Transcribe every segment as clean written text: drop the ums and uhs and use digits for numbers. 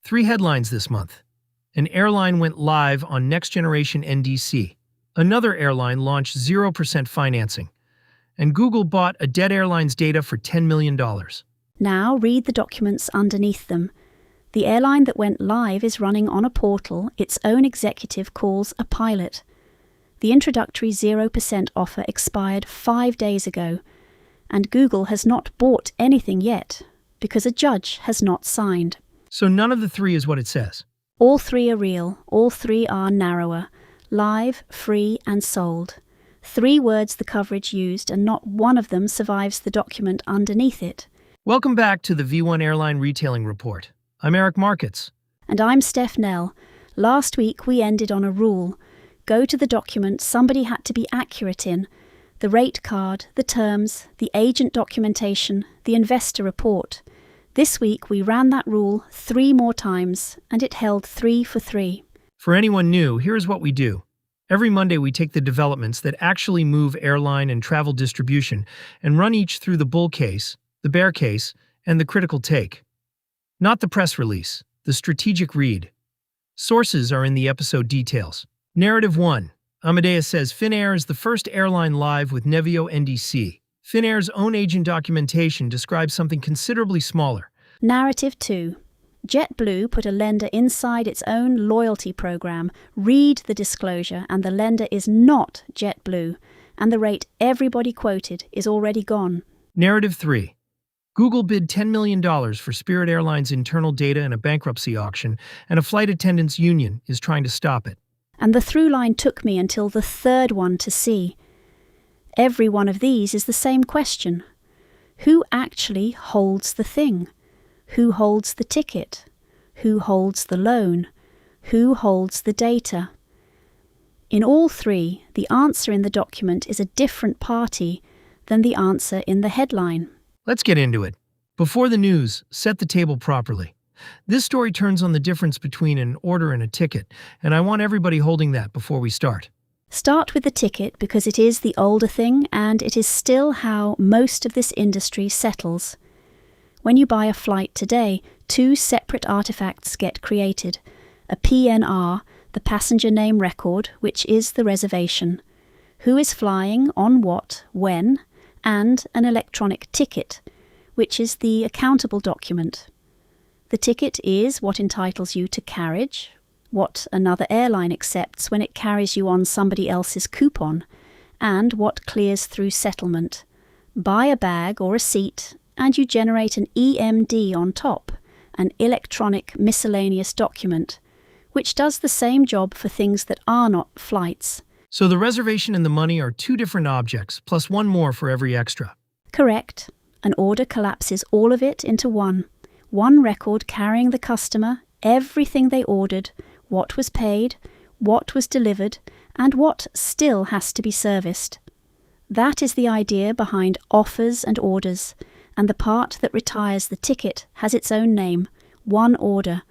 Three headlines this month. An airline went live on next-generation NDC. Another airline launched 0% financing. And Google bought a dead airline's data for $10 million. Now read the documents underneath them. The airline that went live is running on a portal its own executive calls a pilot. The introductory 0% offer expired 5 days ago, and Google has not bought anything yet because a judge has not signed. So none of the three is what it says. All three are real, all three are narrower, live, free and sold. 3 words the coverage used, and not one of them survives the document underneath it. Welcome back to the V1 Airline Retailing Report. I'm Eric Markets. And I'm Steph Nell. Last week we ended on a rule. Go to the document somebody had to be accurate in. The rate card, the terms, the agent documentation, the investor report. This week we ran that rule 3 more times, and it held 3 for 3. For anyone new, here's what we do. Every Monday we take the developments that actually move airline and travel distribution and run each through the bull case, the bear case, and the critical take. Not the press release, the strategic read. Sources are in the episode details. Narrative 1. Amadeus says Finnair is the first airline live with Nevio NDC. Finnair's own agent documentation describes something considerably smaller. Narrative 2. JetBlue put a lender inside its own loyalty program. Read the disclosure, and the lender is not JetBlue, and the rate everybody quoted is already gone. Narrative 3. Google bid $10 million for Spirit Airlines' internal data in a bankruptcy auction, and a flight attendants union is trying to stop it. And the through line took me until the 3rd one to see. Every one of these is the same question. Who actually holds the thing? Who holds the ticket? Who holds the loan? Who holds the data? In all 3, the answer in the document is a different party than the answer in the headline. Let's get into it. Before the news, set the table properly. This story turns on the difference between an order and a ticket, and I want everybody holding that before we start. Start with the ticket because it is the older thing, and it is still how most of this industry settles. When you buy a flight today, 2 separate artifacts get created. A PNR, the passenger name record, which is the reservation. Who is flying, on what, when, and an electronic ticket, which is the accountable document. The ticket is what entitles you to carriage, what another airline accepts when it carries you on somebody else's coupon, and what clears through settlement. Buy a bag or a seat, and you generate an EMD on top, an electronic miscellaneous document, which does the same job for things that are not flights. So the reservation and the money are 2 different objects, plus 1 more for every extra. Correct. An order collapses all of it into one. One record carrying the customer, everything they ordered, what was paid, what was delivered, and what still has to be serviced. That is the idea behind offers and orders, and the part that retires the ticket has its own name, one order.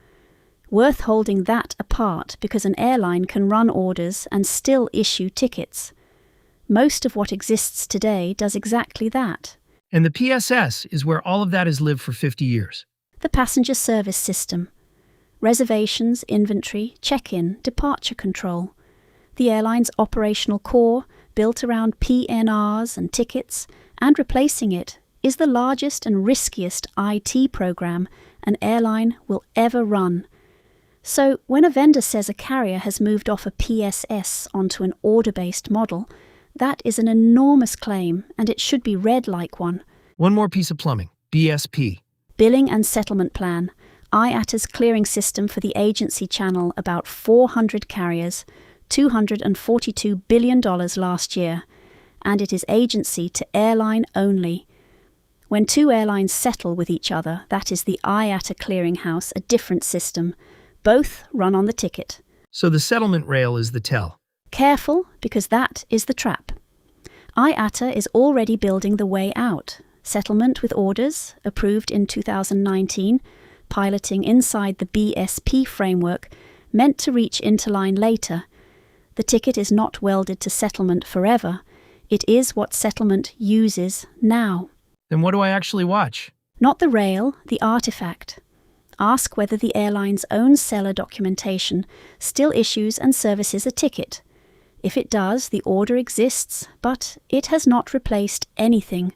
Worth holding that apart because an airline can run orders and still issue tickets. Most of what exists today does exactly that. And the PSS is where all of that has lived for 50 years. The passenger service system. Reservations, inventory, check-in, departure control. The airline's operational core, built around PNRs and tickets, and replacing it, is the largest and riskiest IT program an airline will ever run. So when a vendor says a carrier has moved off a PSS onto an order-based model, that is an enormous claim, and it should be read like one. One more piece of plumbing, BSP. Billing and Settlement Plan, IATA's clearing system for the agency channel about 400 carriers, $242 billion last year, and it is agency to airline only. When 2 airlines settle with each other, that is the IATA clearinghouse, a different system. Both run on the ticket. So the settlement rail is the tell. Careful, because that is the trap. IATA is already building the way out. Settlement with orders, approved in 2019, piloting inside the BSP framework, meant to reach interline later. The ticket is not welded to settlement forever. It is what settlement uses now. Then what do I actually watch? Not the rail, the artifact. Ask whether the airline's own seller documentation still issues and services a ticket. If it does, the order exists, but it has not replaced anything.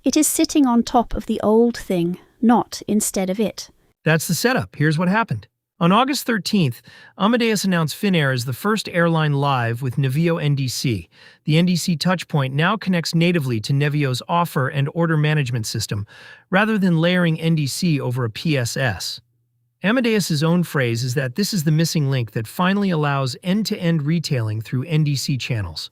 It is sitting on top of the old thing, not instead of it. That's the setup. Here's what happened. On August 13th, Amadeus announced Finnair as the first airline live with Nevio NDC. The NDC touchpoint now connects natively to Nevio's offer and order management system, rather than layering NDC over a PSS. Amadeus's own phrase is that this is the missing link that finally allows end-to-end retailing through NDC channels.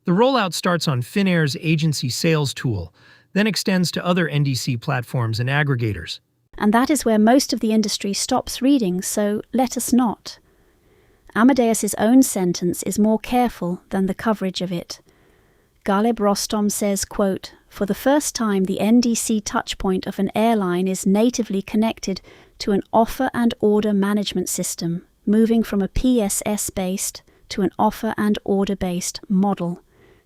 The rollout starts on Finnair's agency sales tool, then extends to other NDC platforms and aggregators. And that is where most of the industry stops reading, so let us not. Amadeus's own sentence is more careful than the coverage of it. Galeb Rostom says, quote, "For the first time, the NDC touchpoint of an airline is natively connected to an offer and order management system, moving from a PSS-based to an offer and order-based model.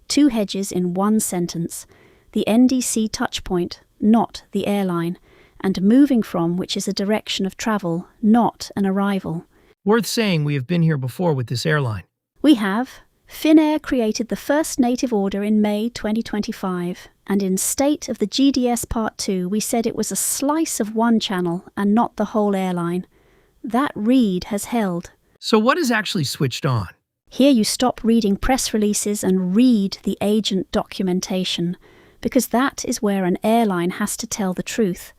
Two hedges in one sentence. The NDC touchpoint, not the airline, and moving from, which is a direction of travel, not an arrival." Worth saying we have been here before with this airline. We have. Finnair created the first native order in May 2025, and in State of the GDS Part 2 we said it was a slice of one channel and not the whole airline. That read has held. So what is actually switched on? Here you stop reading press releases and read the agent documentation, because that is where an airline has to tell the truth.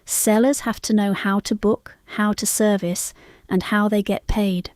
Sellers have to know how to book, how to service, and how they get paid.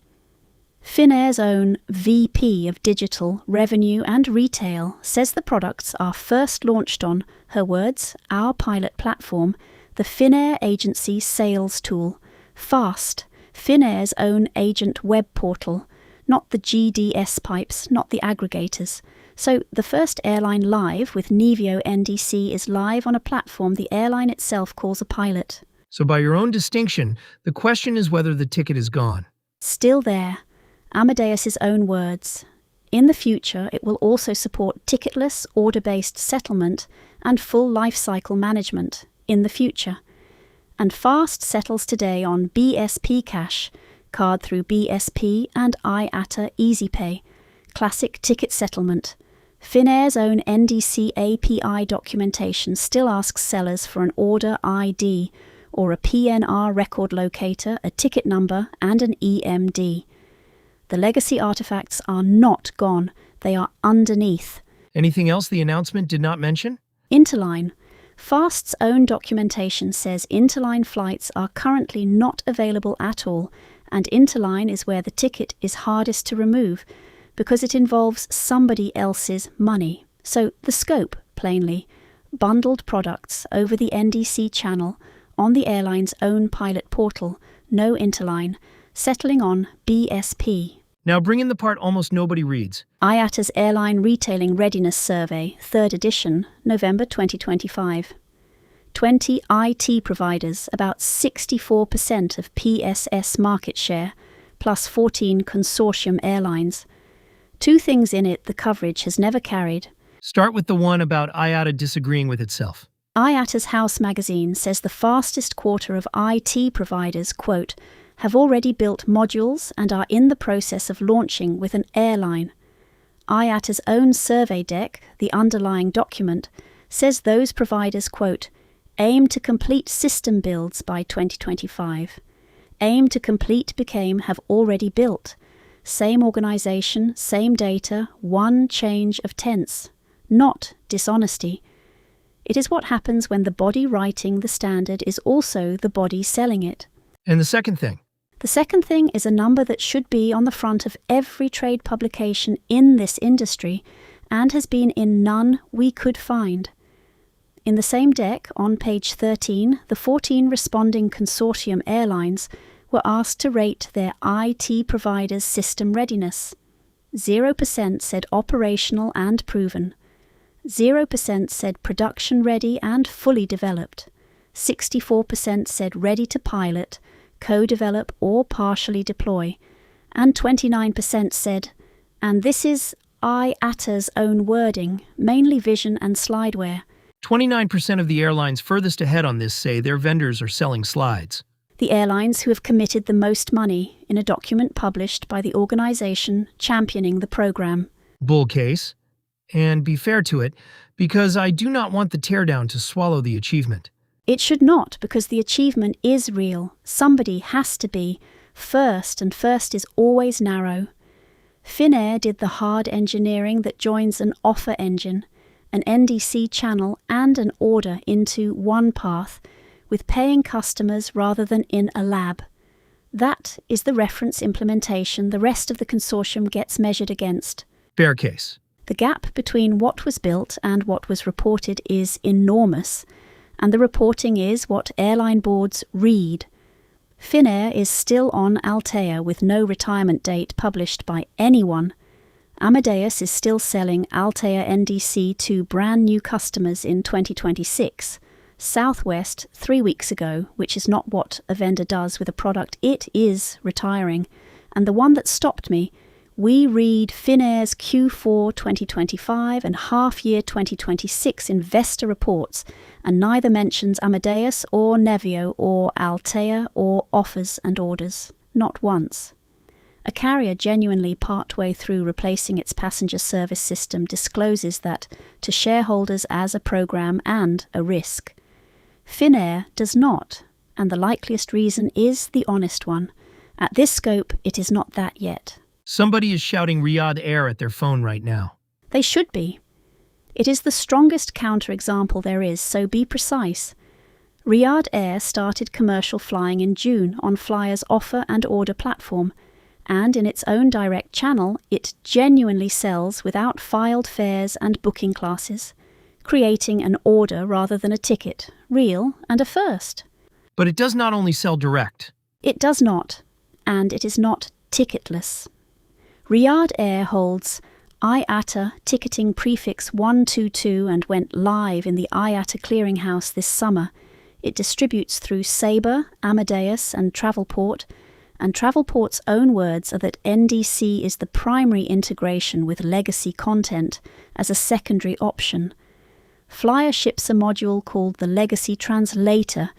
Finnair's own VP of Digital, Revenue and Retail says the products are first launched on, her words, our pilot platform, the Finnair Agency Sales Tool, FAST, Finnair's own agent web portal, not the GDS pipes, not the aggregators. So the first airline live with Nevio NDC is live on a platform the airline itself calls a pilot. So by your own distinction, the question is whether the ticket is gone. Still there. Amadeus's own words. In the future, it will also support ticketless, order-based settlement and full lifecycle management in the future. And FAST settles today on BSP Cash, card through BSP and IATA EasyPay, classic ticket settlement. Finnair's own NDC API documentation still asks sellers for an order ID or a PNR record locator, a ticket number, and an EMD. The legacy artifacts are not gone, they are underneath. Anything else the announcement did not mention? Interline. FAST's own documentation says interline flights are currently not available at all, and interline is where the ticket is hardest to remove, because it involves somebody else's money. So the scope, plainly, bundled products over the NDC channel on the airline's own pilot portal, no interline, settling on BSP. Now bring in the part almost nobody reads. IATA's Airline Retailing Readiness Survey, 3rd edition, November 2025. 20 IT providers, about 64% of PSS market share, plus 14 Consortium airlines. Two things in it the coverage has never carried. Start with the one about IATA disagreeing with itself. IATA's House magazine says the fastest quarter of IT providers, quote, have already built modules and are in the process of launching with an airline. IATA's own survey deck, the underlying document, says those providers, quote, aim to complete system builds by 2025. Aim to complete became have already built. Same organization, same data, one change of tense. Not dishonesty. It is what happens when the body writing the standard is also the body selling it. And the second thing? The second thing is a number that should be on the front of every trade publication in this industry and has been in none we could find. In the same deck, on page 13, the 14 responding Consortium airlines were asked to rate their IT provider's system readiness. 0% said operational and proven. 0% said production ready and fully developed. 64% said ready to pilot, co-develop or partially deploy. And 29% said, and this is IATA's own wording, mainly vision and slideware. 29% of the airlines furthest ahead on this say their vendors are selling slides. The airlines who have committed the most money in a document published by the organization championing the program. Bull case. And be fair to it, because I do not want the teardown to swallow the achievement. It should not, because the achievement is real. Somebody has to be first, and first is always narrow. Finnair did the hard engineering that joins an offer engine, an NDC channel and an order into one path, with paying customers rather than in a lab. That is the reference implementation the rest of the consortium gets measured against. Bear case. The gap between what was built and what was reported is enormous, and the reporting is what airline boards read. Finnair is still on Altéa with no retirement date published by anyone. Amadeus is still selling Altéa NDC to brand new customers in 2026. Southwest 3 weeks ago, which is not what a vendor does with a product it is retiring. And the one that stopped me, we read Finnair's Q4 2025 and half-year 2026 investor reports, and neither mentions Amadeus or Nevio or Altéa or offers and orders. Not once. A carrier genuinely partway through replacing its passenger service system discloses that to shareholders as a program and a risk. Finnair does not, and the likeliest reason is the honest one. At this scope, it is not that yet. Somebody is shouting Riyadh Air at their phone right now. They should be. It is the strongest counterexample there is, so be precise. Riyadh Air started commercial flying in June on Flyer's offer and order platform, and in its own direct channel, it genuinely sells without filed fares and booking classes, creating an order rather than a ticket, real and a first. But it does not only sell direct. It does not, and it is not ticketless. Riyadh Air holds IATA ticketing prefix 122 and went live in the IATA clearinghouse this summer. It distributes through Sabre, Amadeus and Travelport, and Travelport's own words are that NDC is the primary integration with legacy content as a secondary option. Flyer ships a module called the Legacy Translator,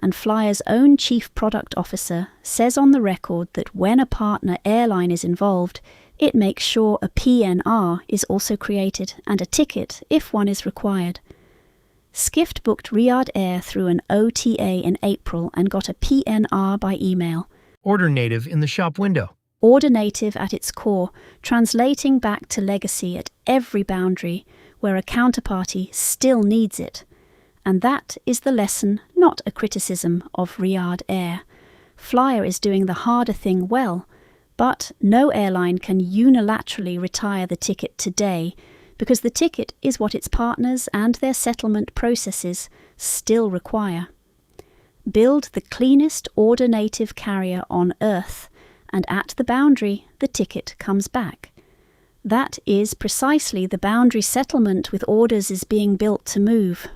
and Flyer's own chief product officer says on the record that when a partner airline is involved, it makes sure a PNR is also created and a ticket if one is required. Skift booked Riyadh Air through an OTA in April and got a PNR by email. Order native in the shop window. Order native at its core, translating back to legacy at every boundary where a counterparty still needs it. And that is the lesson, not a criticism, of Riyadh Air. Flyer is doing the harder thing well, but no airline can unilaterally retire the ticket today because the ticket is what its partners and their settlement processes still require. Build the cleanest order-native carrier on Earth, and at the boundary, the ticket comes back. That is precisely the boundary settlement with orders is being built to move.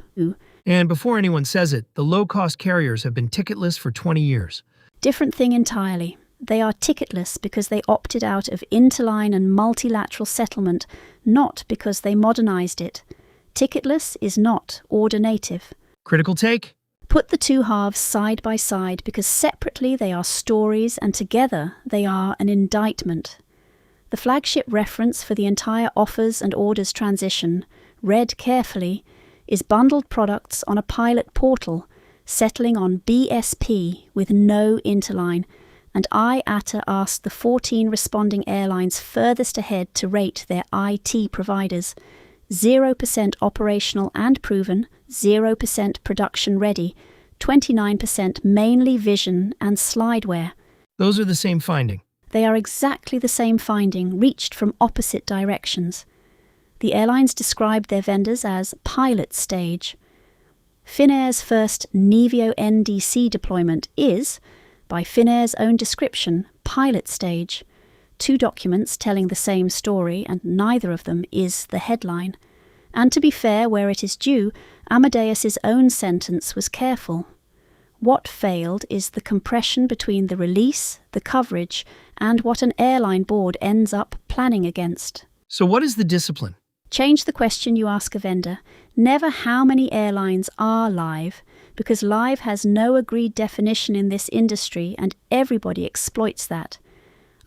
And before anyone says it, the low-cost carriers have been ticketless for 20 years. Different thing entirely. They are ticketless because they opted out of interline and multilateral settlement, not because they modernized it. Ticketless is not order native. Critical take? Put the two halves side by side because separately they are stories and together they are an indictment. The flagship reference for the entire offers and orders transition, read carefully, is bundled products on a pilot portal, settling on BSP with no interline, and IATA asked the 14 responding airlines furthest ahead to rate their IT providers. 0% operational and proven, 0% production ready, 29% mainly vision and slideware. Those are the same finding. They are exactly the same finding, reached from opposite directions. The airlines described their vendors as pilot stage. Finnair's first Nevio NDC deployment is, by Finnair's own description, pilot stage. 2 documents telling the same story, and neither of them is the headline. And to be fair where it is due, Amadeus's own sentence was careful. What failed is the compression between the release, the coverage, and what an airline board ends up planning against. So what is the discipline? Change the question you ask a vendor. Never how many airlines are live, because live has no agreed definition in this industry and everybody exploits that.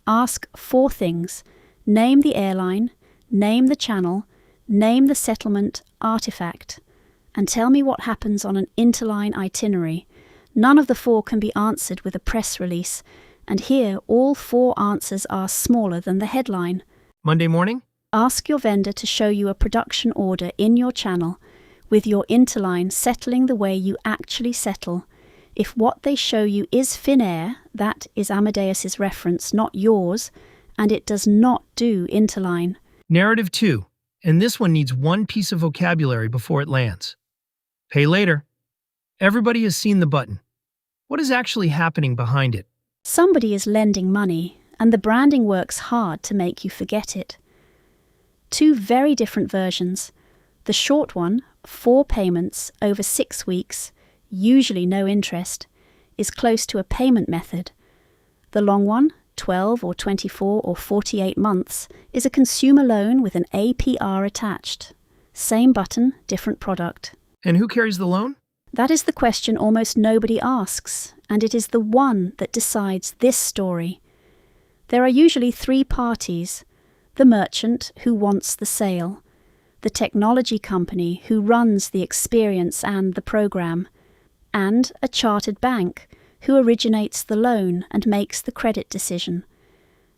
Ask 4 things. Name the airline, name the channel, name the settlement artifact, and tell me what happens on an interline itinerary. None of the 4 can be answered with a press release, and here all 4 answers are smaller than the headline. Monday morning? Ask your vendor to show you a production order in your channel, with your interline settling the way you actually settle. If what they show you is Finnair, that is Amadeus's reference, not yours, and it does not do interline. Narrative 2, and this one needs one piece of vocabulary before it lands. Pay later. Everybody has seen the button. What is actually happening behind it? Somebody is lending money, and the branding works hard to make you forget it. 2 very different versions. The short one, 4 payments over 6 weeks, usually no interest, is close to a payment method. The long one, 12 or 24 or 48 months, is a consumer loan with an APR attached. Same button, different product. And who carries the loan? That is the question almost nobody asks, and it is the one that decides this story. There are usually 3 parties: the merchant who wants the sale, the technology company who runs the experience and the program, and a chartered bank who originates the loan and makes the credit decision.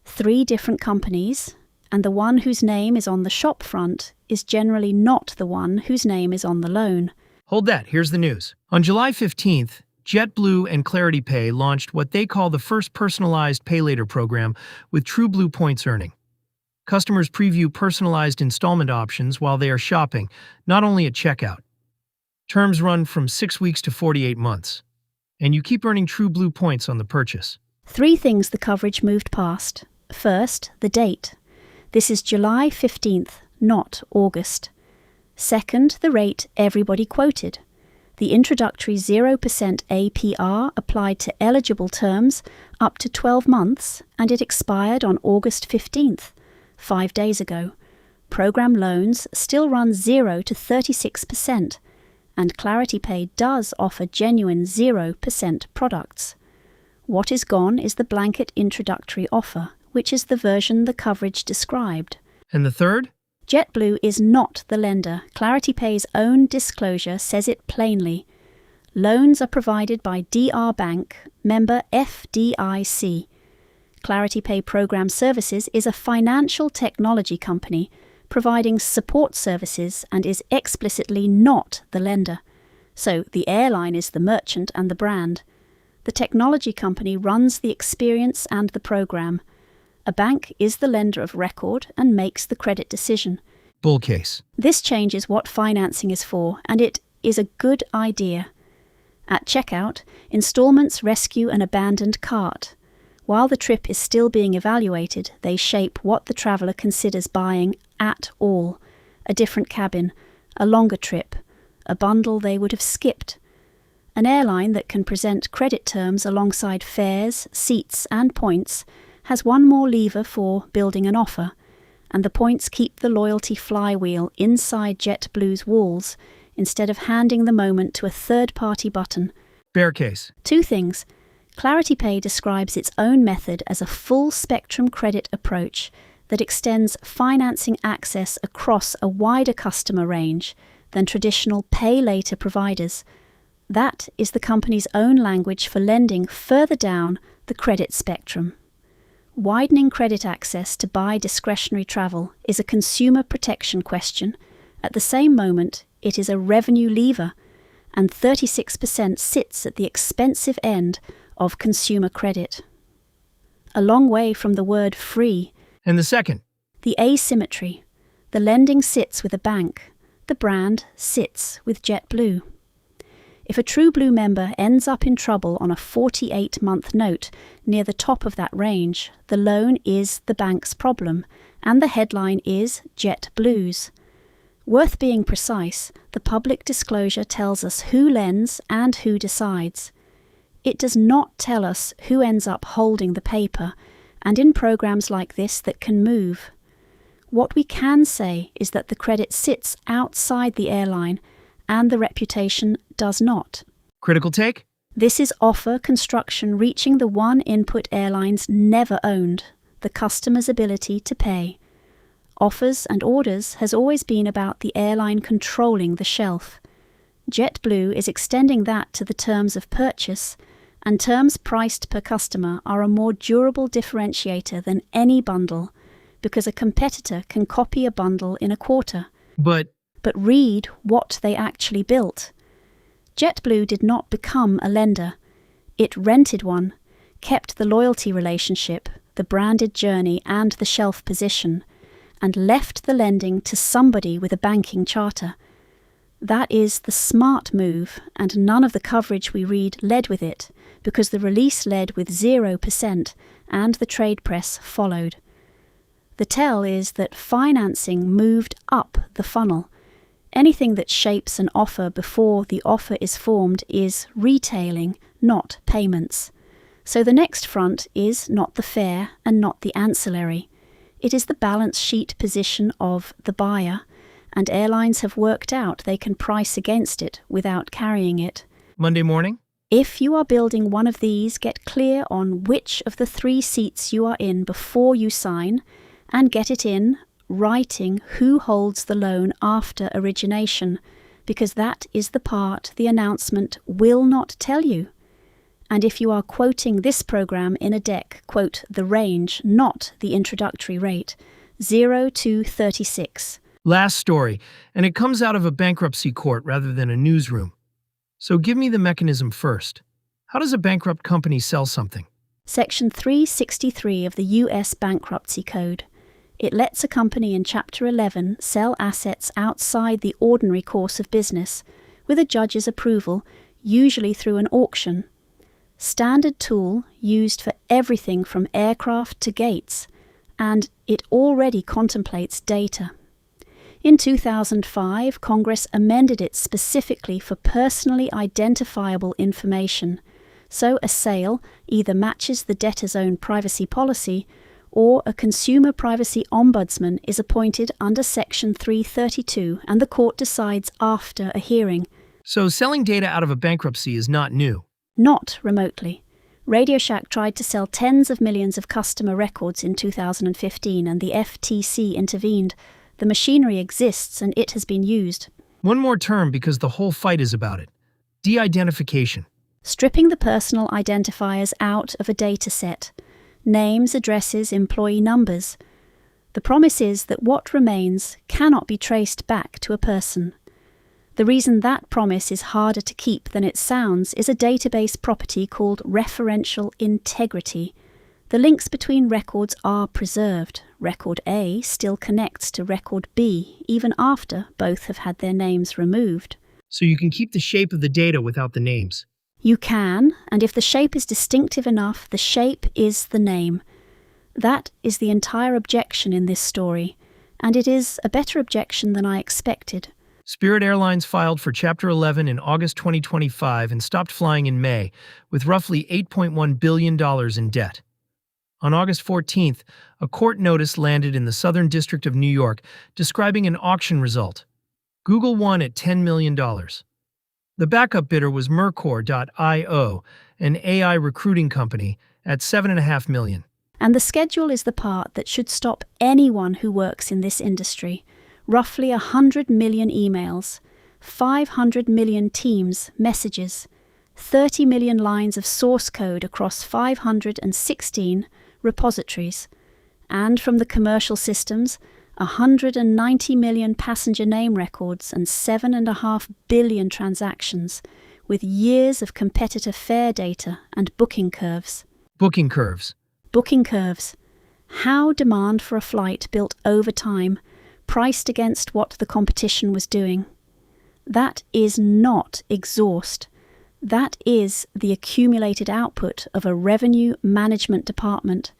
3 different companies, and the one whose name is on the shop front is generally not the one whose name is on the loan. Hold that, here's the news. On July 15th, JetBlue and ClarityPay launched what they call the first personalized pay later program with TrueBlue points earning. Customers preview personalized installment options while they are shopping, not only at checkout. Terms run from 6 weeks to 48 months, and you keep earning TrueBlue points on the purchase. 3 things the coverage moved past. First, the date. This is July 15th, not August. Second, the rate everybody quoted. The introductory 0% APR applied to eligible terms up to 12 months, and it expired on August 15th, 5 days ago. Program loans still run 0 to 36%, and ClarityPay does offer genuine 0% products. What is gone is the blanket introductory offer, which is the version the coverage described. And the third? JetBlue is not the lender. ClarityPay's own disclosure says it plainly. Loans are provided by DR Bank, member FDIC. ClarityPay Program Services is a financial technology company providing support services and is explicitly not the lender. So the airline is the merchant and the brand. The technology company runs the experience and the program. A bank is the lender of record and makes the credit decision. Bull case. This changes what financing is for, and it is a good idea. At checkout, installments rescue an abandoned cart. While the trip is still being evaluated, they shape what the traveller considers buying at all. A different cabin, a longer trip, a bundle they would have skipped. An airline that can present credit terms alongside fares, seats and points has one more lever for building an offer, and the points keep the loyalty flywheel inside JetBlue's walls instead of handing the moment to a third-party button. Bear case. 2 things. ClarityPay describes its own method as a full-spectrum credit approach that extends financing access across a wider customer range than traditional pay-later providers. That is the company's own language for lending further down the credit spectrum. Widening credit access to buy discretionary travel is a consumer protection question. At the same moment, it is a revenue lever, and 36% sits at the expensive end of consumer credit. A long way from the word free. And the second? The asymmetry. The lending sits with a bank. The brand sits with JetBlue. If a TrueBlue member ends up in trouble on a 48-month note near the top of that range, the loan is the bank's problem, and the headline is JetBlue's. Worth being precise, the public disclosure tells us who lends and who decides. It does not tell us who ends up holding the paper, and in programs like this that can move. What we can say is that the credit sits outside the airline, and the reputation does not. Critical take? This is offer construction reaching the one input airlines never owned, the customer's ability to pay. Offers and orders has always been about the airline controlling the shelf. JetBlue is extending that to the terms of purchase, and terms priced per customer are a more durable differentiator than any bundle, because a competitor can copy a bundle in a quarter. But Read what they actually built. JetBlue did not become a lender. It rented one, kept the loyalty relationship, the branded journey and the shelf position, and left the lending to somebody with a banking charter. That is the smart move, and none of the coverage we read led with it, because the release led with 0% and the trade press followed. The tell is that financing moved up the funnel. Anything that shapes an offer before the offer is formed is retailing, not payments. So the next front is not the fare and not the ancillary. It is the balance sheet position of the buyer, and airlines have worked out they can price against it without carrying it. Monday morning? If you are building one of these, get clear on which of the 3 seats you are in before you sign, and get it in writing who holds the loan after origination, because that is the part the announcement will not tell you. And if you are quoting this program in a deck, quote the range, not the introductory rate, 0 to 36. Last story, and it comes out of a bankruptcy court rather than a newsroom. So give me the mechanism first. How does a bankrupt company sell something? Section 363 of the U.S. Bankruptcy Code. It lets a company in Chapter 11 sell assets outside the ordinary course of business, with a judge's approval, usually through an auction. Standard tool used for everything from aircraft to gates, and it already contemplates data. In 2005, Congress amended it specifically for personally identifiable information, so a sale either matches the debtor's own privacy policy or a consumer privacy ombudsman is appointed under Section 332 and the court decides after a hearing. So selling data out of a bankruptcy is not new. Not remotely. Radio Shack tried to sell tens of millions of customer records in 2015 and the FTC intervened. The machinery exists and it has been used. One more term because the whole fight is about it. De-identification. Stripping the personal identifiers out of a data set. Names, addresses, employee numbers. The promise is that what remains cannot be traced back to a person. The reason that promise is harder to keep than it sounds is a database property called referential integrity. The links between records are preserved. Record A still connects to Record B, even after both have had their names removed. So you can keep the shape of the data without the names. You can, and if the shape is distinctive enough, the shape is the name. That is the entire objection in this story, and it is a better objection than I expected. Spirit Airlines filed for Chapter 11 in August 2025 and stopped flying in May, with roughly $8.1 billion in debt. On August 14th, a court notice landed in the Southern District of New York describing an auction result. Google won at $10 million. The backup bidder was Mercor.io, an AI recruiting company, at $7.5 million. And the schedule is the part that should stop anyone who works in this industry. Roughly 100 million emails, 500 million Teams messages, 30 million lines of source code across 516 repositories, and from the commercial systems, 190 million passenger name records and 7.5 billion transactions, with years of competitor fare data and booking curves. Booking curves. Booking curves. How demand for a flight built over time, priced against what the competition was doing. That is not exhaust. That is the accumulated output of a revenue management department,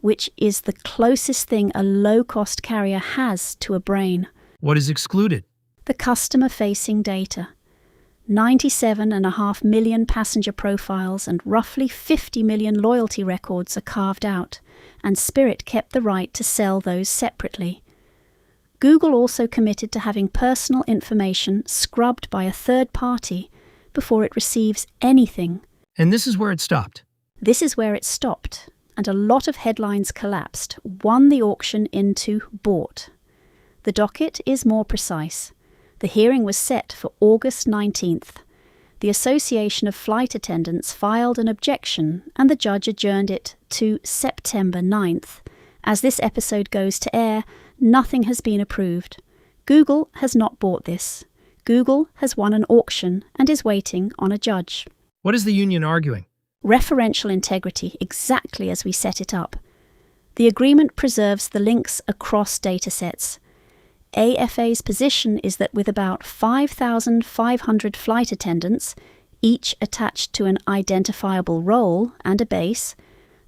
which is the closest thing a low-cost carrier has to a brain. What is excluded? The customer-facing data. 97.5 million passenger profiles and roughly 50 million loyalty records are carved out, and Spirit kept the right to sell those separately. Google also committed to having personal information scrubbed by a third party, before it receives anything. And this is where it stopped. This is where it stopped, and a lot of headlines collapsed, won the auction into bought. The docket is more precise. The hearing was set for August 19th. The Association of Flight Attendants filed an objection, and the judge adjourned it to September 9th. As this episode goes to air, nothing has been approved. Google has not bought this. Google has won an auction and is waiting on a judge. What is the union arguing? Referential integrity, exactly as we set it up. The agreement preserves the links across datasets. AFA's position is that with about 5,500 flight attendants, each attached to an identifiable role and a base,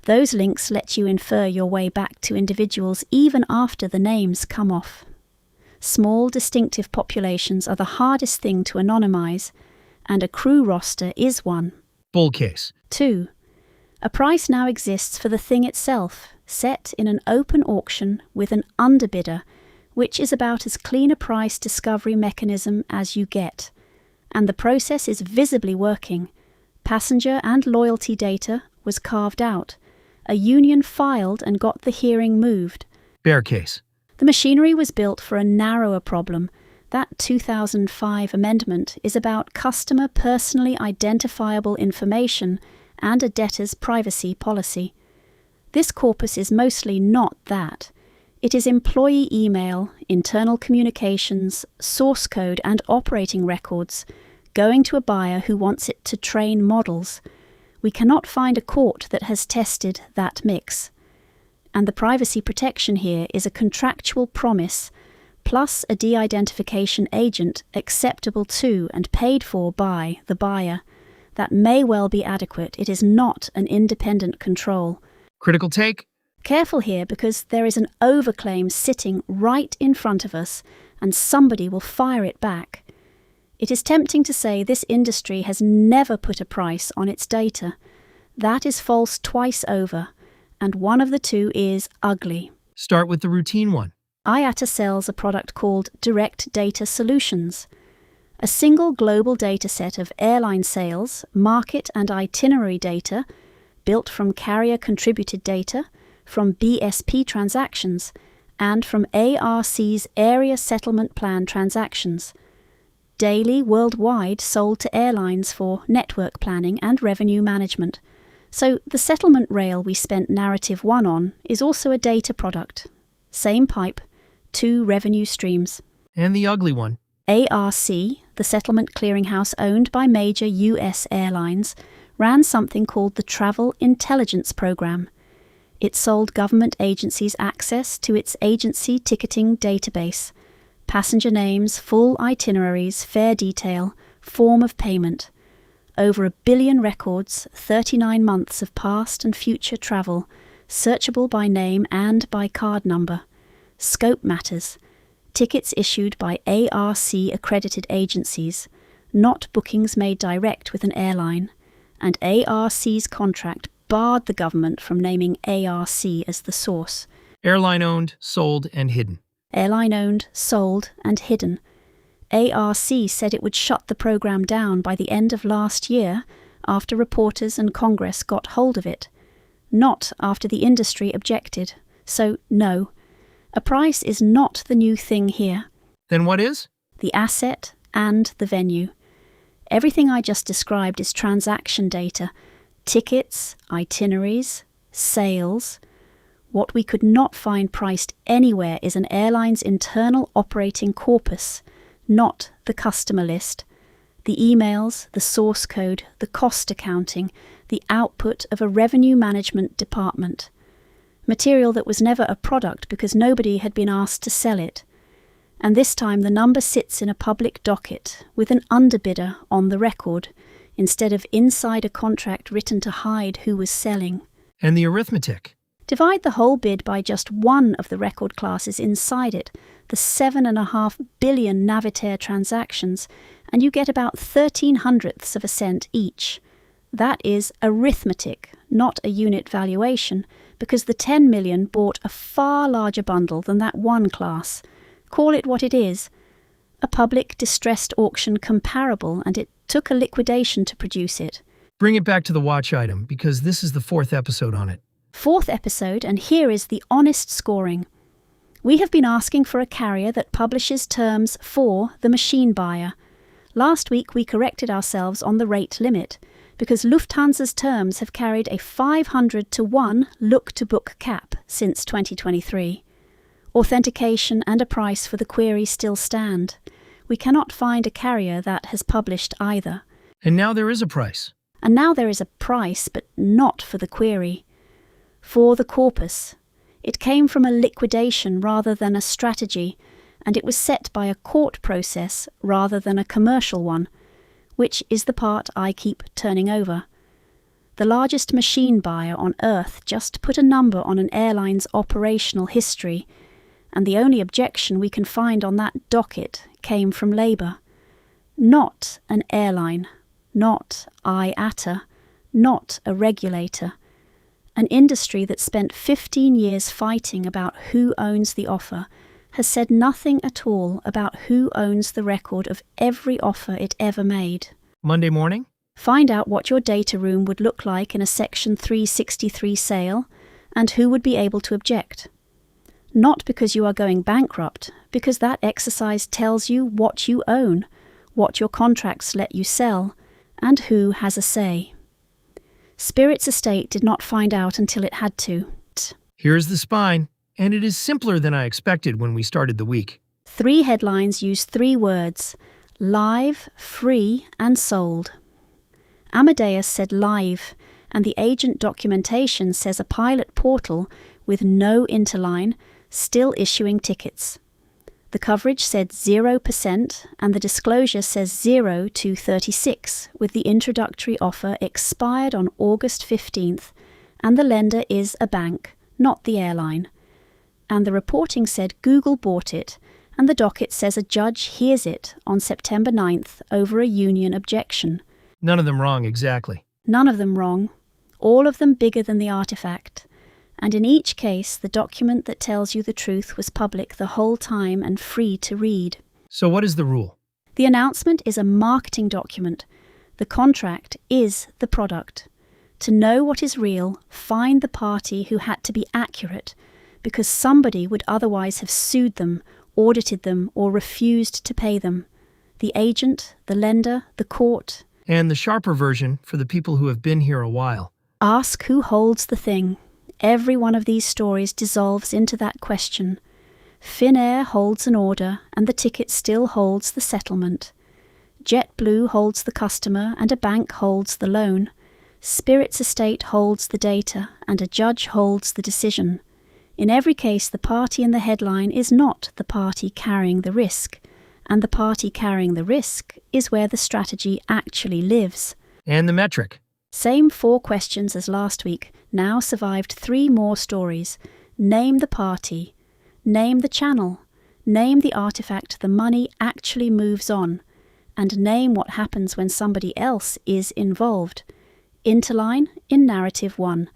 those links let you infer your way back to individuals even after the names come off. Small, distinctive populations are the hardest thing to anonymize, and a crew roster is one. Bull case. 2. A price now exists for the thing itself, set in an open auction with an underbidder, which is about as clean a price discovery mechanism as you get. And the process is visibly working. Passenger and loyalty data was carved out. A union filed and got the hearing moved. Bear case. The machinery was built for a narrower problem. That 2005 amendment is about customer personally identifiable information and a debtor's privacy policy. This corpus is mostly not that. It is employee email, internal communications, source code and operating records going to a buyer who wants it to train models. We cannot find a court that has tested that mix. And the privacy protection here is a contractual promise plus a de-identification agent acceptable to and paid for by the buyer. That may well be adequate. It is not an independent control. Critical take. Careful here, because there is an overclaim sitting right in front of us and somebody will fire it back. It is tempting to say this industry has never put a price on its data. That is false twice over, and one of the two is ugly. Start with the routine one. IATA sells a product called Direct Data Solutions, a single global dataset of airline sales, market and itinerary data, built from carrier-contributed data, from BSP transactions, and from ARC's Area Settlement Plan transactions. Daily worldwide sold to airlines for network planning and revenue management. So the settlement rail we spent narrative 1 on is also a data product. Same pipe, 2 revenue streams. And the ugly one. ARC, the settlement clearinghouse owned by major US airlines, ran something called the Travel Intelligence Program. It sold government agencies access to its agency ticketing database, passenger names, full itineraries, fare detail, form of payment. Over 1 billion records, 39 months of past and future travel, searchable by name and by card number. Scope matters. Tickets issued by ARC accredited agencies, not bookings made direct with an airline. And ARC's contract barred the government from naming ARC as the source. Airline owned, sold, and hidden. Airline owned, sold, and hidden. ARC said it would shut the program down by the end of last year after reporters and Congress got hold of it. Not after the industry objected. So, no. A price is not the new thing here. Then what is? The asset and the venue. Everything I just described is transaction data. Tickets, itineraries, sales. What we could not find priced anywhere is an airline's internal operating corpus, not the customer list. The emails, the source code, the cost accounting, the output of a revenue management department. Material that was never a product because nobody had been asked to sell it. And this time the number sits in a public docket with an underbidder on the record, instead of inside a contract written to hide who was selling. And the arithmetic. Divide the whole bid by just one of the record classes inside it, the 7.5 billion Navitaire transactions, and you get about 0.13 of a cent each. That is arithmetic, not a unit valuation, because the 10 million bought a far larger bundle than that one class. Call it what it is. A public distressed auction comparable, and it took a liquidation to produce it. Bring it back to the watch item, because this is the 4th episode on it. 4th episode, and here is the honest scoring. We have been asking for a carrier that publishes terms for the machine buyer. Last week we corrected ourselves on the rate limit, because Lufthansa's terms have carried a 500-to-1 look-to-book cap since 2023. Authentication and a price for the query still stand. We cannot find a carrier that has published either. And now there is a price. And now there is a price, but not for the query. For the corpus. It came from a liquidation rather than a strategy, and it was set by a court process rather than a commercial one, which is the part I keep turning over. The largest machine buyer on Earth just put a number on an airline's operational history, and the only objection we can find on that docket came from Labour. Not an airline, not IATA, not a regulator. An industry that spent 15 years fighting about who owns the offer has said nothing at all about who owns the record of every offer it ever made. Monday morning? Find out what your data room would look like in a Section 363 sale and who would be able to object. Not because you are going bankrupt, because that exercise tells you what you own, what your contracts let you sell, and who has a say. Spirit's estate did not find out until it had to. Here's the spine, and it is simpler than I expected when we started the week. 3 headlines use 3 words: live, free, and sold. Amadeus said live, and the agent documentation says a pilot portal with no interline, still issuing tickets. The coverage said 0%, and the disclosure says 0 to 36, with the introductory offer expired on August 15th, and the lender is a bank, not the airline. And the reporting said Google bought it, and the docket says a judge hears it on September 9th over a union objection. None of them wrong exactly. None of them wrong. All of them bigger than the artifact. And in each case, the document that tells you the truth was public the whole time and free to read. So what is the rule? The announcement is a marketing document. The contract is the product. To know what is real, find the party who had to be accurate, because somebody would otherwise have sued them, audited them, or refused to pay them. The agent, the lender, the court. And the sharper version for the people who have been here a while. Ask who holds the thing. Every one of these stories dissolves into that question. Finnair holds an order, and the ticket still holds the settlement. JetBlue holds the customer, and a bank holds the loan. Spirit's estate holds the data, and a judge holds the decision. In every case, the party in the headline is not the party carrying the risk, and the party carrying the risk is where the strategy actually lives. And the metric. Same 4 questions as last week, now survived 3 more stories. Name the party. Name the channel. Name the artifact the money actually moves on. And name what happens when somebody else is involved. Interline in narrative 1.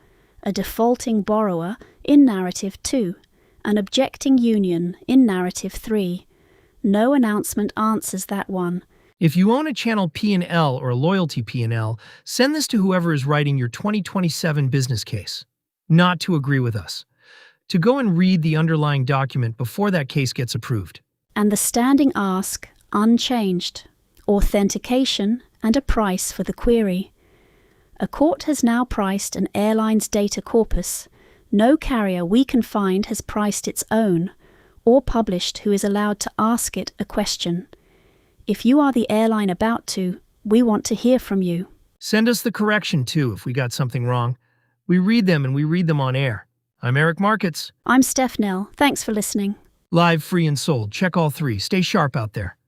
A defaulting borrower in narrative 2. An objecting union in narrative 3. No announcement answers that one. If you own a channel P&L or a loyalty P&L, send this to whoever is writing your 2027 business case. Not to agree with us. To go and read the underlying document before that case gets approved. And the standing ask, unchanged. Authentication and a price for the query. A court has now priced an airline's data corpus. No carrier we can find has priced its own, or published who is allowed to ask it a question. If you are the airline about to, we want to hear from you. Send us the correction, too, if we got something wrong. We read them, and we read them on air. I'm Eric Markets. I'm Steph Nell. Thanks for listening. Live, free, and sold. Check all 3. Stay sharp out there.